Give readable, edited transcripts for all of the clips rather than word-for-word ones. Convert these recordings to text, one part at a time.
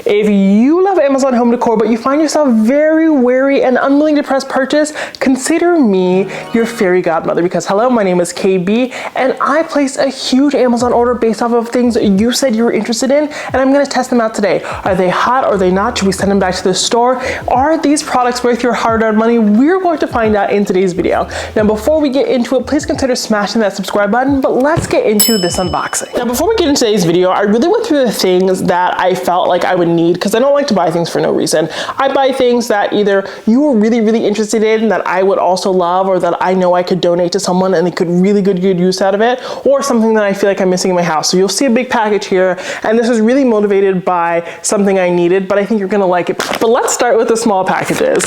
If you love Amazon home decor, but you find yourself very wary and unwilling to press purchase, consider me your fairy godmother, because hello, my name is KB, and I placed a huge Amazon order based off of things you said you were interested in, and I'm gonna test them out today. Are they hot? Are they not? Should we send them back to the store? Are these products worth your hard-earned money? We're going to find out in today's video. Now, before we get into it, please consider smashing that subscribe button, but let's get into this unboxing. Now, before we get into today's video, I really went through the things that I felt like I would need, because I don't like to buy things for no reason. I buy things that either you are really interested in, that I would also love, or that I know I could donate to someone and they could really good use out of it, or something that I feel like I'm missing in my house. So you'll see a big package here, and this is really motivated by something I needed, but I think you're gonna like it. But let's start with the small packages.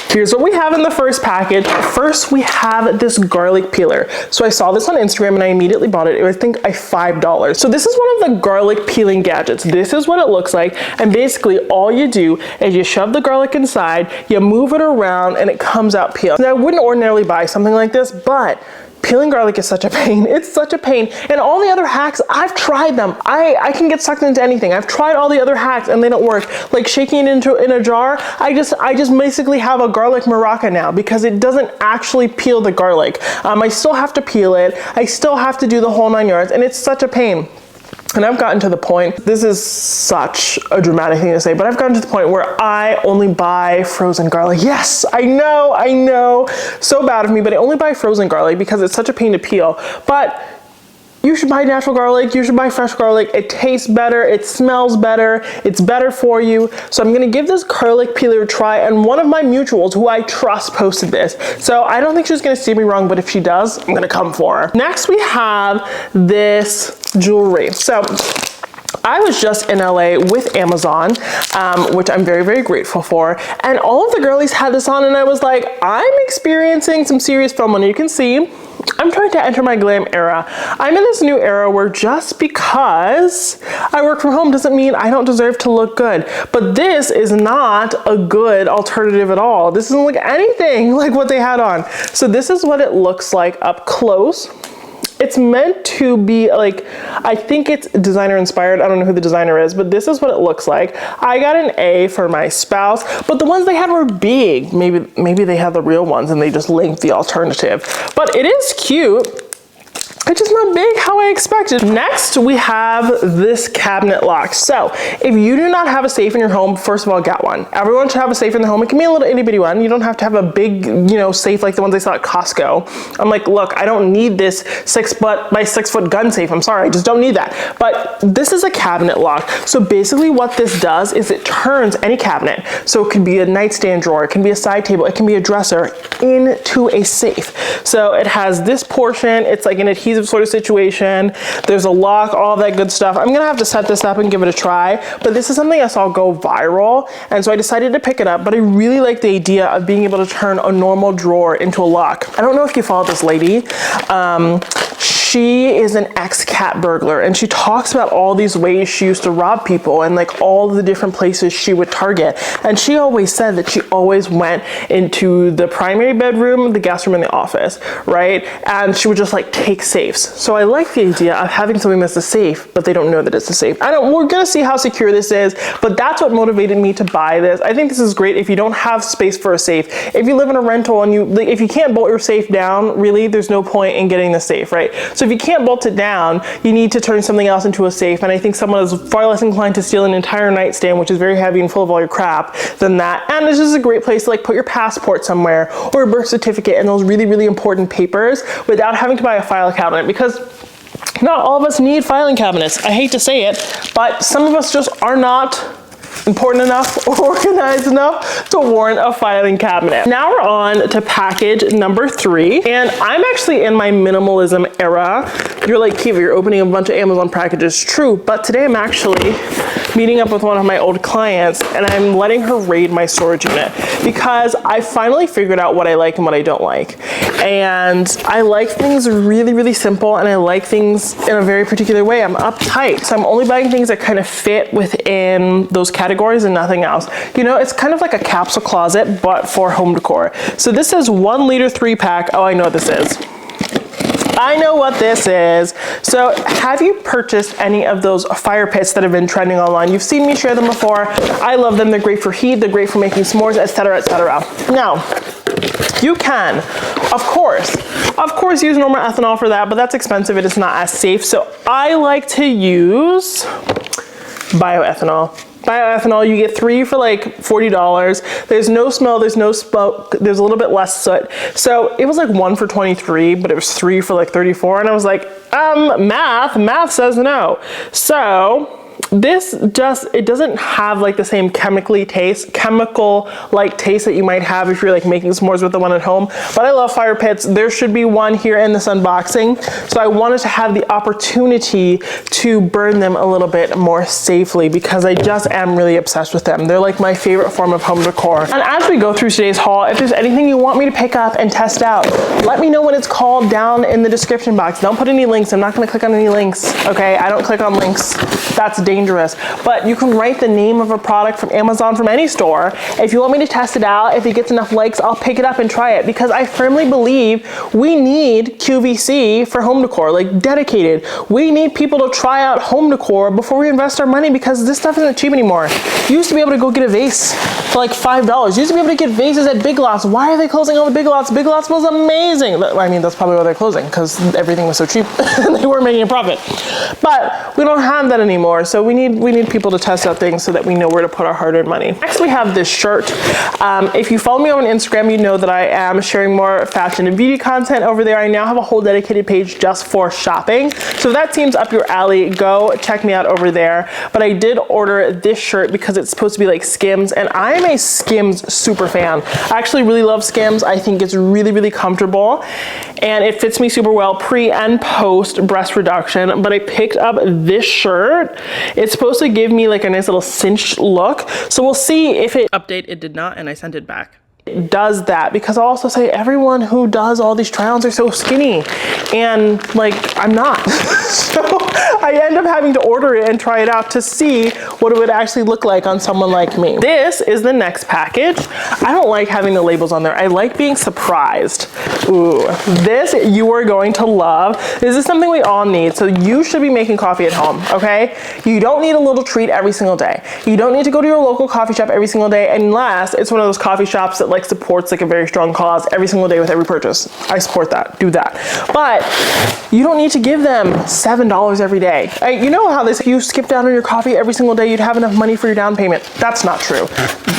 Here's what we have in the first package. First, we have this garlic peeler. So I saw this on Instagram and I immediately bought it. It was, I think, $5. So this is one of the garlic peeling gadgets. This is what it looks like. And basically all you do is you shove the garlic inside, you move it around, and it comes out peeled. Now, I wouldn't ordinarily buy something like this, but peeling garlic is such a pain. It's such a pain. And all the other hacks, I've tried them. I can get sucked into anything. I've tried all the other hacks and they don't work. Like shaking it in a jar, I just basically have a garlic maraca now because it doesn't actually peel the garlic. I still have to peel it. I still have to do the whole 9 yards, and it's such a pain. And I've gotten to the point, this is such a dramatic thing to say, but I've gotten to the point where I only buy frozen garlic. Yes, I know, so bad of me, but I only buy frozen garlic because it's such a pain to peel. But you should buy natural garlic, you should buy fresh garlic. It tastes better, it smells better, it's better for you. So I'm gonna give this garlic peeler a try, and one of my mutuals who I trust posted this. So I don't think she's gonna steer me wrong, but if she does, I'm gonna come for her. Next we have this jewelry. So I was just in LA with Amazon, which I'm very grateful for, and all of the girlies had this on, and I was like, I'm experiencing some serious FOMO. And you can see I'm trying to enter my glam era. I'm in this new era where just because I work from home doesn't mean I don't deserve to look good. But this is not a good alternative at all. This doesn't look anything like what they had on. So this is what it looks like up close. It's meant to be like, I think it's designer inspired. I don't know who the designer is, but this is what it looks like. I got an A for my spouse, but the ones they had were big. Maybe they had the real ones and they just linked the alternative. But it is cute. It's just not big how I expected. Next, we have this cabinet lock. So if you do not have a safe in your home, first of all, get one. Everyone should have a safe in their home. It can be a little itty bitty one. You don't have to have a big, safe like the ones I saw at Costco. I'm like, look, I don't need this 6 foot by 6 foot gun safe. I'm sorry, I just don't need that. But this is a cabinet lock. So basically what this does is it turns any cabinet. So it could be a nightstand drawer, it can be a side table, it can be a dresser into a safe. So it has this portion, it's like an adhesive sort of situation. There's a lock, all that good stuff. I'm gonna have to set this up and give it a try, but this is something I saw go viral, and so I decided to pick it up. But I really like the idea of being able to turn a normal drawer into a lock. I don't know if you follow this lady. She is an ex-cat burglar, and she talks about all these ways she used to rob people and like all the different places she would target. And she always said that she always went into the primary bedroom, the guest room, and the office, right? And she would just like take safes. So I like the idea of having something that's a safe, but they don't know that it's a safe. We're gonna see how secure this is, but that's what motivated me to buy this. I think this is great if you don't have space for a safe. If you live in a rental and if you can't bolt your safe down, really, there's no point in getting the safe, right? So if you can't bolt it down, you need to turn something else into a safe. And I think someone is far less inclined to steal an entire nightstand, which is very heavy and full of all your crap, than that. And this is a great place to like put your passport somewhere, or a birth certificate, and those really important papers without having to buy a file cabinet, because not all of us need filing cabinets. I hate to say it, but some of us just are not important enough or organized enough to warrant a filing cabinet. Now we're on to package number 3, and I'm actually in my minimalism era. You're like, Kiva, you're opening a bunch of Amazon packages. True, but today I'm actually meeting up with one of my old clients, and I'm letting her raid my storage unit because I finally figured out what I like and what I don't like. And I like things really simple, and I like things in a very particular way. I'm uptight, so I'm only buying things that kind of fit within those categories and nothing else. It's kind of like a capsule closet, but for home decor. So this is 1 liter 3-pack. Oh, I know what this is. I know what this is. So have you purchased any of those fire pits that have been trending online? You've seen me share them before. I love them. They're great for heat. They're great for making s'mores, etc., etc. Now, you can, of course, use normal ethanol for that, but that's expensive. It is not as safe. So I like to use bioethanol. Bioethanol, you get 3 for like $40. There's no smell, there's no smoke, there's a little bit less soot. So it was like 1 for $23, but it was 3 for like $34. And I was like, math says no. So this it doesn't have like the same chemical like taste that you might have if you're like making s'mores with the one at home. But I love fire pits. There should be one here in this unboxing. So I wanted to have the opportunity to burn them a little bit more safely because I just am really obsessed with them. They're like my favorite form of home decor. And as we go through today's haul, if there's anything you want me to pick up and test out, let me know what it's called down in the description box. Don't put any links. I'm not going to click on any links. Okay, I don't click on links. That's dangerous. But you can write the name of a product from Amazon, from any store. If you want me to test it out, if it gets enough likes, I'll pick it up and try it because I firmly believe we need QVC for home decor, like dedicated. We need people to try out home decor before we invest our money because this stuff isn't cheap anymore. You used to be able to go get a vase for like $5. You used to be able to get vases at Big Lots. Why are they closing all the Big Lots? Big Lots was amazing. I mean, that's probably why they're closing because everything was so cheap and they weren't making a profit. But we don't have that anymore. So we need people to test out things so that we know where to put our hard-earned money. Next, we have this shirt. If you follow me on Instagram, you know that I am sharing more fashion and beauty content over there. I now have a whole dedicated page just for shopping. So if that seems up your alley, go check me out over there. But I did order this shirt because it's supposed to be like Skims, and I'm a Skims super fan. I actually really love Skims. I think it's really, really comfortable, and it fits me super well pre and post breast reduction. But I picked up this shirt. It's supposed to give me like a nice little cinched look. So we'll see if it it did not, and I sent it back. It does that because I'll also say everyone who does all these try-ons are so skinny, and like I'm not. So I end up having to order it and try it out to see what it would actually look like on someone like me. This is the next package. I don't like having the labels on there. I like being surprised. Ooh, this you are going to love. This is something we all need. So you should be making coffee at home, okay? You don't need a little treat every single day. You don't need to go to your local coffee shop every single day unless it's one of those coffee shops that like supports like a very strong cause every single day with every purchase. I support that. Do that. But you don't need to give them $7 every day. You know how if you skip down on your coffee every single day, you'd have enough money for your down payment. That's not true.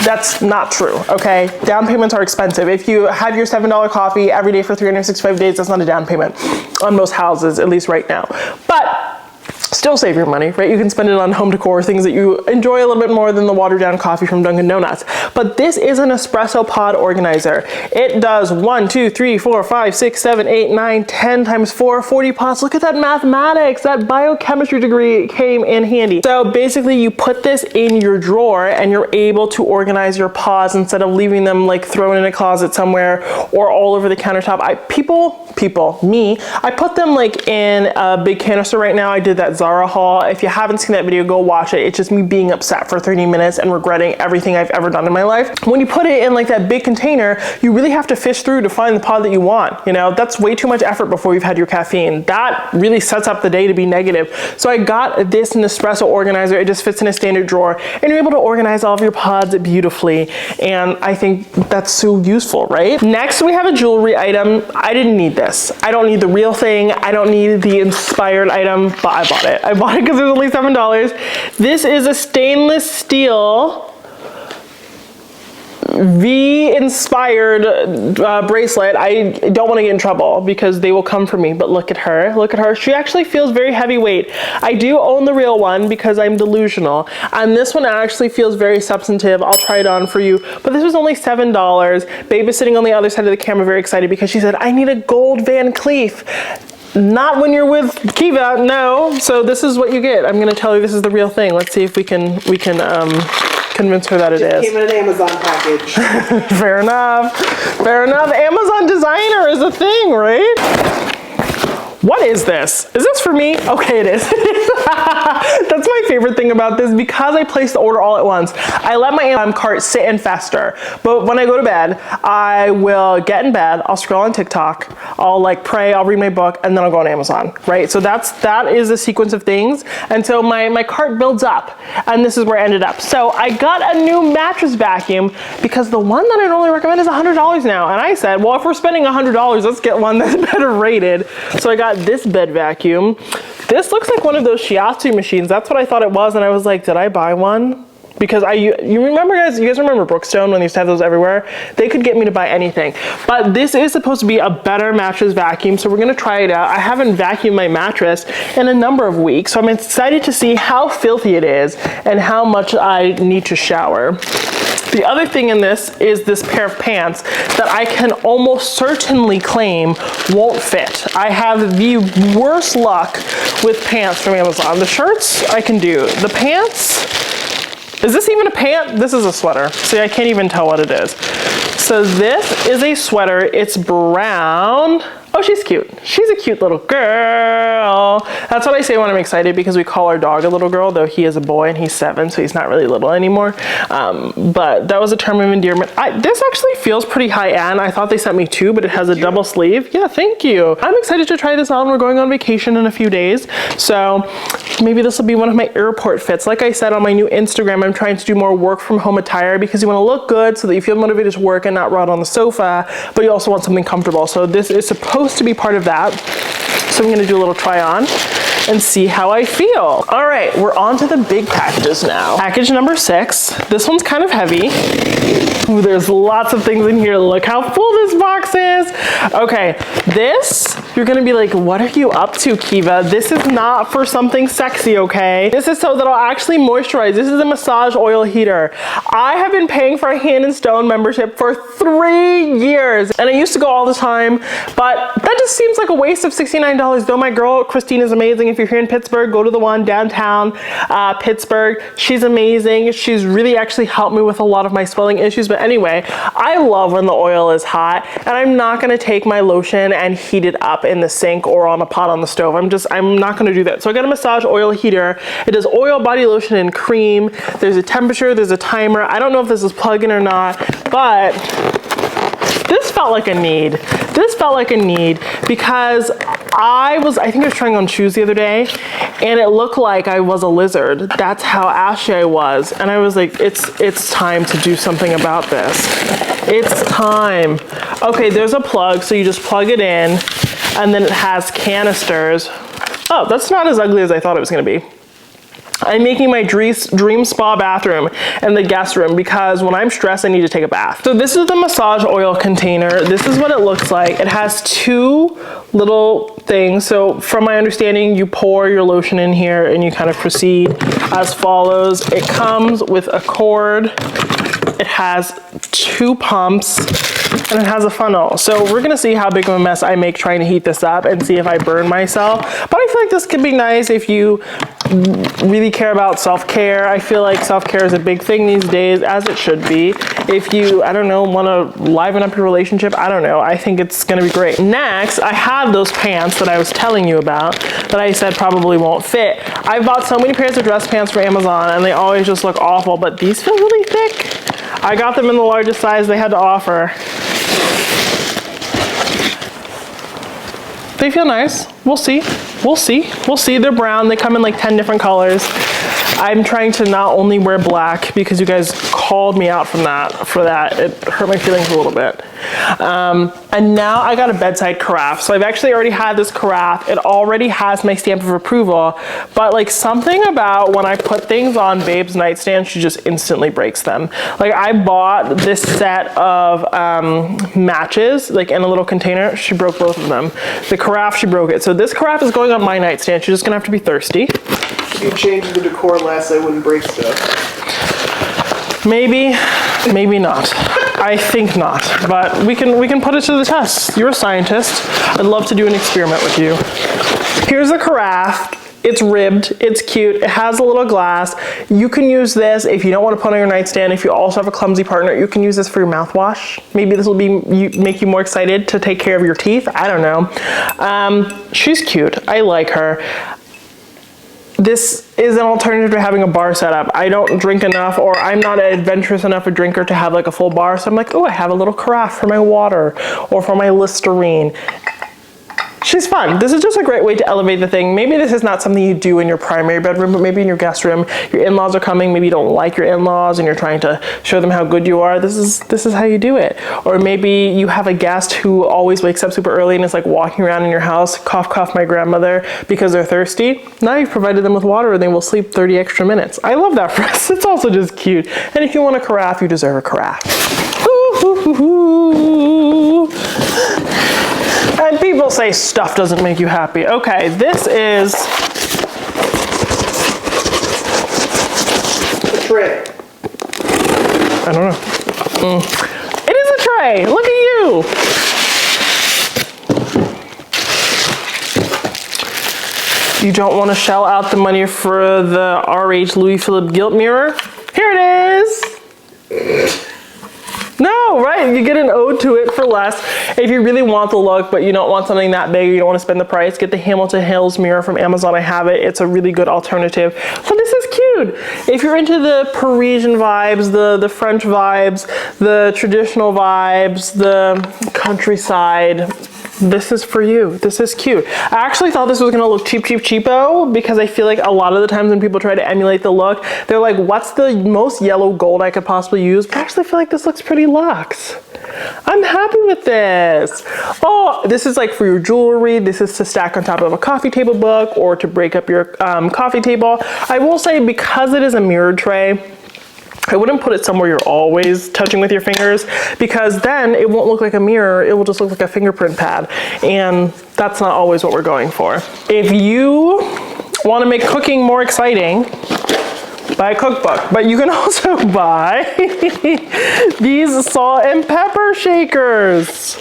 That's not true, okay? Down payments are expensive. If you have your $7 coffee every day for 365 days, that's not a down payment on most houses, at least right now. But still save your money, right? You can spend it on home decor, things that you enjoy a little bit more than the watered down coffee from Dunkin' Donuts. But this is an espresso pod organizer. It does 1, 2, 3, 4, 5, 6, 7, 8, 9, 10 times 4, 40 pods. Look at that mathematics. That biochemistry degree came in handy. So basically you put this in your drawer and you're able to organize your pods instead of leaving them like thrown in a closet somewhere or all over the countertop. I put them like in a big canister right now. I did that Zara haul. If you haven't seen that video, go watch it. It's just me being upset for 30 minutes and regretting everything I've ever done in my life. When you put it in like that big container, you really have to fish through to find the pod that you want. You know, that's way too much effort before you've had your caffeine. That really sets up the day to be negative. So I got this Nespresso organizer. It just fits in a standard drawer and you're able to organize all of your pods beautifully. And I think that's so useful, right? Next, we have a jewelry item. I didn't need this. I don't need the real thing. I don't need the inspired item, but I bought it. I bought it because it was only $7. This is a stainless steel V-inspired bracelet. I don't want to get in trouble because they will come for me, but look at her. Look at her. She actually feels very heavyweight. I do own the real one because I'm delusional, and this one actually feels very substantive. I'll try it on for you, but this was only $7. Babe is sitting on the other side of the camera very excited because she said, I need a gold Van Cleef. Not when you're with Kiva, no. So this is what you get. I'm gonna tell you this is the real thing. Let's see if we can convince her that it is. Came in an Amazon package. Fair enough. Fair enough. Amazon designer is a thing, right? What is this? Is this for me? Okay, it is. That's my favorite thing about this. Because I placed the order all at once, I let my Amazon cart sit and fester. But when I go to bed, I will get in bed, I'll scroll on TikTok, I'll like pray, I'll read my book, and then I'll go on Amazon, right? So that is a sequence of things. And so my cart builds up, and this is where I ended up. So I got a new mattress vacuum because the one that I normally recommend is $100 now. And I said, well, if we're spending $100, let's get one that's better rated. So I got this bed vacuum. This looks like one of those shiatsu machines. That's what I thought it was, and I was like, did I buy one? Because you remember you guys remember Brookstone when they used to have those everywhere? They could get me to buy anything. But this is supposed to be a better mattress vacuum, so we're gonna try it out. I haven't vacuumed my mattress in a number of weeks, so I'm excited to see how filthy it is and how much I need to shower. The other thing in this is this pair of pants that I can almost certainly claim won't fit. I have the worst luck with pants from Amazon. The shirts I can do. The pants, is this even a pant? This is a sweater. See, I can't even tell what it is. So this is a sweater. It's brown. Oh, she's cute. She's a cute little girl. That's what I say when I'm excited, because we call our dog a little girl, though he is a boy and he's 7, so he's not really little anymore. But that was a term of endearment. This actually feels pretty high-end. I thought they sent me 2, but it has a double sleeve. Yeah, thank you. I'm excited to try this on. We're going on vacation in a few days, so maybe this will be one of my airport fits. Like I said on my new Instagram, I'm trying to do more work from home attire because you want to look good so that you feel motivated to work and not rot on the sofa, but you also want something comfortable. So this is supposed to be part of that. So I'm gonna do a little try on and see how I feel. All right, we're on to the big packages now. Package number 6. This one's kind of heavy. Ooh, there's lots of things in here. Look how full this box is. Okay, this, you're gonna be like, what are you up to, Kiva? This is not for something sexy, okay? This is so that I'll actually moisturize. This is a massage oil heater. I have been paying for a Hand and Stone membership for 3 years, and I used to go all the time, but that just seems like a waste of $69, though my girl, Christine, is amazing. If you're here in Pittsburgh, go to the one downtown Pittsburgh. She's amazing. She's really actually helped me with a lot of my swelling issues. But anyway, I love when the oil is hot, and I'm not gonna take my lotion and heat it up in the sink or on a pot on the stove. I'm not gonna do that. So I got a massage oil heater. It does oil, body lotion, and cream. There's a temperature, there's a timer. I don't know if this is plug-in or not, but this felt like a need. This felt like a need because I think I was trying on shoes the other day, and it looked like I was a lizard. That's how ashy I was. And I was like, it's time to do something about this. It's time. Okay, there's a plug, so you just plug it in, and then it has canisters. Oh, that's not as ugly as I thought it was gonna be. I'm making my dream spa bathroom and the guest room because when I'm stressed, I need to take a bath. So this is the massage oil container. This is what it looks like. It has 2 little things. So from my understanding, you pour your lotion in here and you kind of proceed as follows. It comes with a cord. It has 2 pumps, and it has a funnel. So we're gonna see how big of a mess I make trying to heat this up and see if I burn myself. But I feel like this could be nice if you really care about self-care. I feel like self-care is a big thing these days, as it should be. If you, I don't know, wanna liven up your relationship, I don't know, I think it's gonna be great. Next, I have those pants that I was telling you about that I said probably won't fit. I bought so many pairs of dress pants from Amazon and they always just look awful, but these feel really thick. I got them in the largest size they had to offer. They feel nice. We'll see. We'll see. We'll see. They're brown. They come in like 10 different colors. I'm trying to not only wear black because you guys called me out for that. It hurt my feelings a little bit. And now I got a Bedside Carft. So I've actually already had this carafe. It already has my stamp of approval, but like something about when I put things on Babe's nightstand, she just instantly breaks them. Like I bought this set of matches, like in a little container. She broke both of them. The carafe, she broke it. So this carafe is going on my nightstand. She's just gonna have to be thirsty. If you changed the decor less, I wouldn't break stuff. Maybe, maybe not. I think not, but we can put it to the test. You're a scientist. I'd love to do an experiment with you. Here's the carafe. It's ribbed, it's cute, it has a little glass. You can use this if you don't want to put on your nightstand. If you also have a clumsy partner, you can use this for your mouthwash. Maybe this will make you more excited to take care of your teeth. I don't know. She's cute. I like her. this is an alternative to having a bar setup. I don't drink enough, or I'm not an adventurous enough a drinker to have like a full bar. So I'm like, oh, I have a little carafe for my water or for my Listerine. She's fun. This is just a great way to elevate the thing. Maybe this is not something you do in your primary bedroom, but maybe in your guest room. Your in-laws are coming. Maybe you don't like your in-laws and you're trying to show them how good you are. This is how you do it. Or maybe you have a guest who always wakes up super early and is like walking around in your house, cough, cough, my grandmother, because they're thirsty. Now you've provided them with water and they will sleep 30 extra minutes. I love that for us. It's also just cute. And if you want a carafe, you deserve a carafe. And people say stuff doesn't make you happy. Okay, this is a tray. I don't know. It is a tray. Look at you. You don't want to shell out the money for the RH Louis Philippe gilt mirror? Here it is. No, right? You get an ode to it for less. If you really want the look, but you don't want something that big, or you don't want to spend the price, get the Hamilton Hills mirror from Amazon. I have it. It's a really good alternative. But this is cute. If you're into the Parisian vibes, the French vibes, the traditional vibes, the countryside, this is for you. This is cute. I actually thought this was gonna look cheapo, because I feel like a lot of the times when people try to emulate the look, they're like, what's the most yellow gold I could possibly use? But I actually feel like this looks pretty luxe. I'm happy with this. Oh, this is like for your jewelry. This is to stack on top of a coffee table book or to break up your coffee table. I will say, because it is a mirrored tray, I wouldn't put it somewhere you're always touching with your fingers, because then it won't look like a mirror. It will just look like a fingerprint pad. And that's not always what we're going for. If you want to make cooking more exciting, buy a cookbook. But you can also buy these salt and pepper shakers.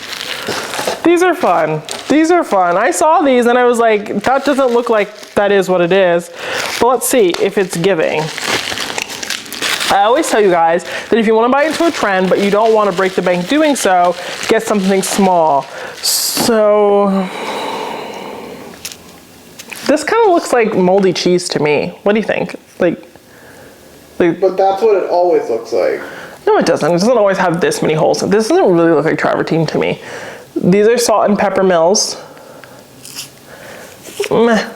These are fun. These are fun. I saw these and I was like, that doesn't look like that is what it is. But let's see if it's giving. I always tell you guys that if you want to buy into a trend, but you don't want to break the bank doing so, get something small. So this kind of looks like moldy cheese to me. What do you think? Like, but that's what it always looks like. No, it doesn't. It doesn't always have this many holes. This doesn't really look like travertine to me. These are salt and pepper mills. Meh,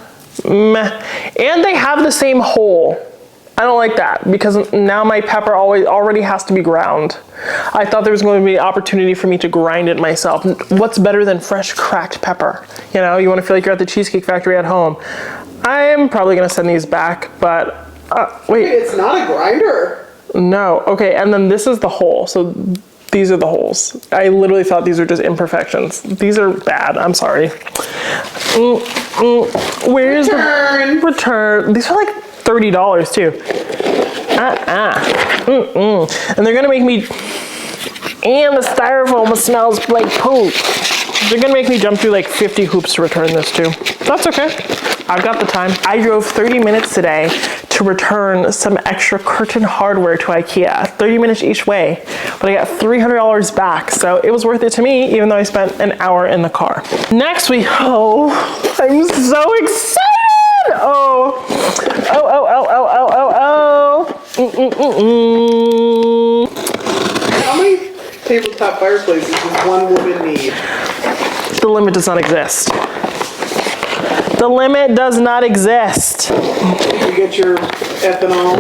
meh. And they have the same hole. I don't like that, because now my pepper already has to be ground. I thought there was going to be an opportunity for me to grind it myself. What's better than fresh cracked pepper? You know, you want to feel like you're at the Cheesecake Factory at home. I am probably going to send these back, but wait. It's not a grinder. No. Okay, and then this is the hole. So these are the holes. I literally thought these were just imperfections. These are bad. I'm sorry. Where's the return? These are like $30 too. And they're gonna make me, and the styrofoam smells like poop. They're gonna make me jump through like 50 hoops to return this too. That's okay. I've got the time. I drove 30 minutes today to return some extra curtain hardware to IKEA. 30 minutes each way, but I got $300 back. So it was worth it to me, even though I spent an hour in the car. Next I'm so excited. How many tabletop fireplaces does one woman need? The limit does not exist. The limit does not exist. Did you get your ethanol?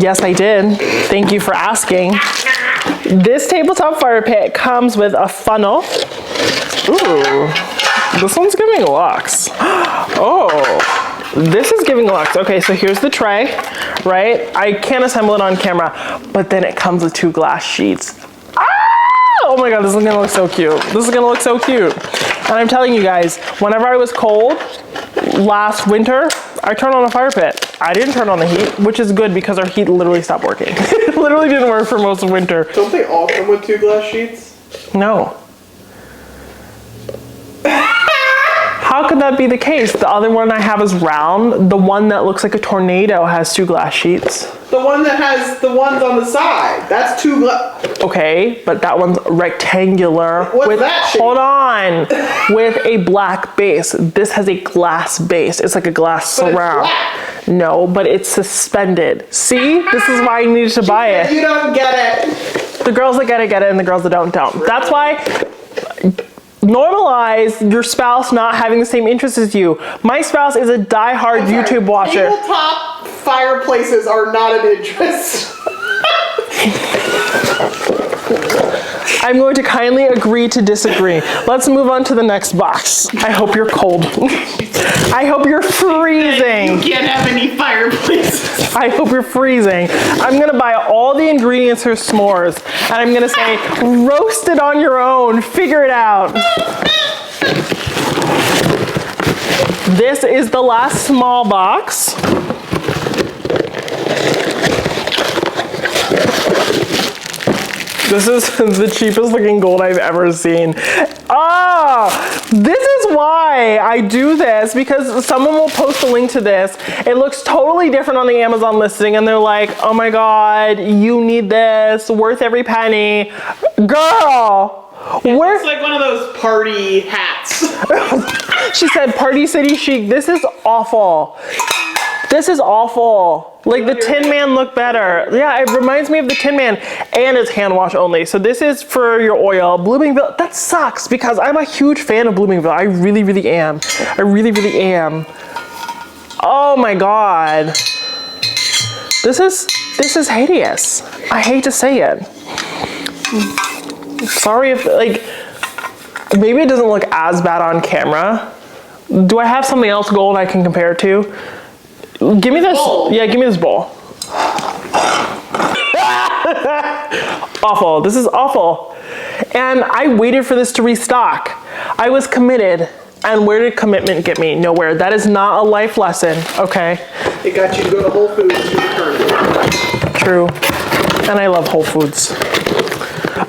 Yes, I did. Thank you for asking. This tabletop fire pit comes with a funnel. Ooh, this one's giving luxe. Oh, this is giving luxe. Okay, so here's the tray, right? I can't assemble it on camera, but then it comes with 2 glass sheets. Oh my God, this is gonna look so cute. This is gonna look so cute. And I'm telling you guys, whenever I was cold last winter, I turned on a fire pit. I didn't turn on the heat, which is good because our heat literally stopped working. It literally didn't work for most of winter. Don't they all come with 2 glass sheets? No. How How could that be the case? The other one I have is round. The one that looks like a tornado has 2 glass sheets. The one that has the ones on the side. That's 2 glass. Okay, but that one's rectangular. What's that shape? Hold on. With a black base. This has a glass base. It's like a glass But it's surround. black. No, but it's suspended. See? This is why I needed to buy it. You don't get it. The girls that get it, and the girls that don't. That's why normalize your spouse not having the same interests as you. My spouse is a diehard YouTube watcher. Tabletop fireplaces are not an interest. I'm going to kindly agree to disagree. Let's move on to the next box. I hope you're cold. I hope you're freezing. You can't have any fireplaces. I hope you're freezing. I'm gonna buy all the ingredients for s'mores, and I'm gonna say, roast it on your own, figure it out. This is the last small box. This is the cheapest looking gold I've ever seen. Ah, this is why I do this, because someone will post a link to this. It looks totally different on the Amazon listing, and they're like, oh my God, you need this, worth every penny. Girl, It's like one of those party hats. She said, Party City Chic, this is awful. This is awful. Like the Tin Man looked better. Yeah, it reminds me of the Tin Man, and it's hand wash only. So this is for your oil. Bloomingville, that sucks because I'm a huge fan of Bloomingville. I really, really am. I really, really am. Oh my God. This is hideous. I hate to say it. Sorry if, like, maybe it doesn't look as bad on camera. Do I have something else gold I can compare it to? Give me this. Bowl. Yeah, give me this bowl. Awful. This is awful. And I waited for this to restock. I was committed. And where did commitment get me? Nowhere. That is not a life lesson, okay? It got you to go to Whole Foods to return it. True. And I love Whole Foods.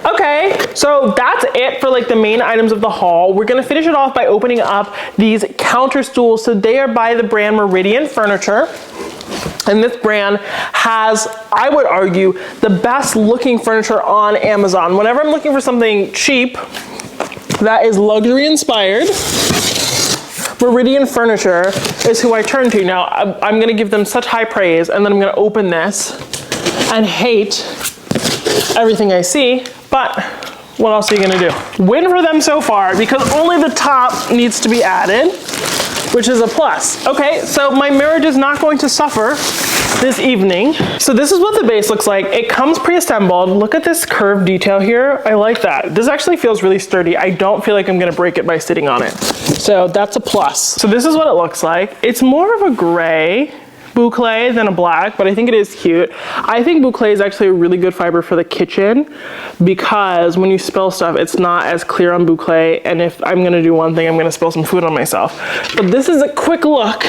Okay, so that's it for like the main items of the haul. We're gonna finish it off by opening up these counter stools. So they are by the brand Meridian Furniture. And this brand has, I would argue, the best looking furniture on Amazon. Whenever I'm looking for something cheap that is luxury inspired, Meridian Furniture is who I turn to. Now, I'm gonna give them such high praise, and then I'm gonna open this and hate everything I see, but what else are you gonna do? Win for them so far, because only the top needs to be added, which is a plus. Okay, so my marriage is not going to suffer this evening. So this is what the base looks like. It comes pre-assembled. Look at this curved detail here. I like that. This actually feels really sturdy. I don't feel like I'm gonna break it by sitting on it. So that's a plus. So this is what it looks like. It's more of a gray boucle than a black, but I think it is cute. I think boucle is actually a really good fiber for the kitchen because when you spill stuff, it's not as clear on boucle. And if I'm gonna do one thing, I'm gonna spill some food on myself. But this is a quick look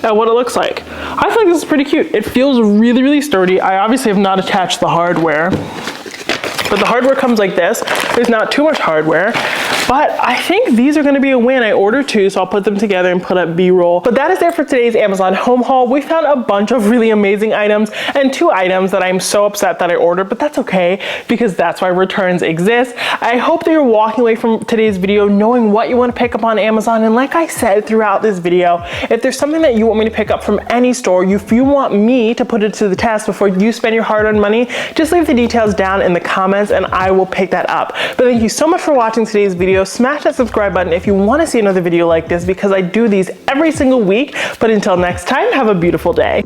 at what it looks like. I feel like this is pretty cute. It feels really, really sturdy. I obviously have not attached the hardware, but the hardware comes like this. There's not too much hardware, but I think these are gonna be a win. I ordered 2, so I'll put them together and put up B-roll. But that is it for today's Amazon home haul. We found a bunch of really amazing items and 2 items that I'm so upset that I ordered, but that's okay because that's why returns exist. I hope that you're walking away from today's video knowing what you wanna pick up on Amazon. And like I said throughout this video, if there's something that you want me to pick up from any store, if you want me to put it to the test before you spend your hard-earned money, just leave the details down in the comments and I will pick that up. But thank you so much for watching today's video. Smash that subscribe button if you want to see another video like this because I do these every single week. But until next time, have a beautiful day.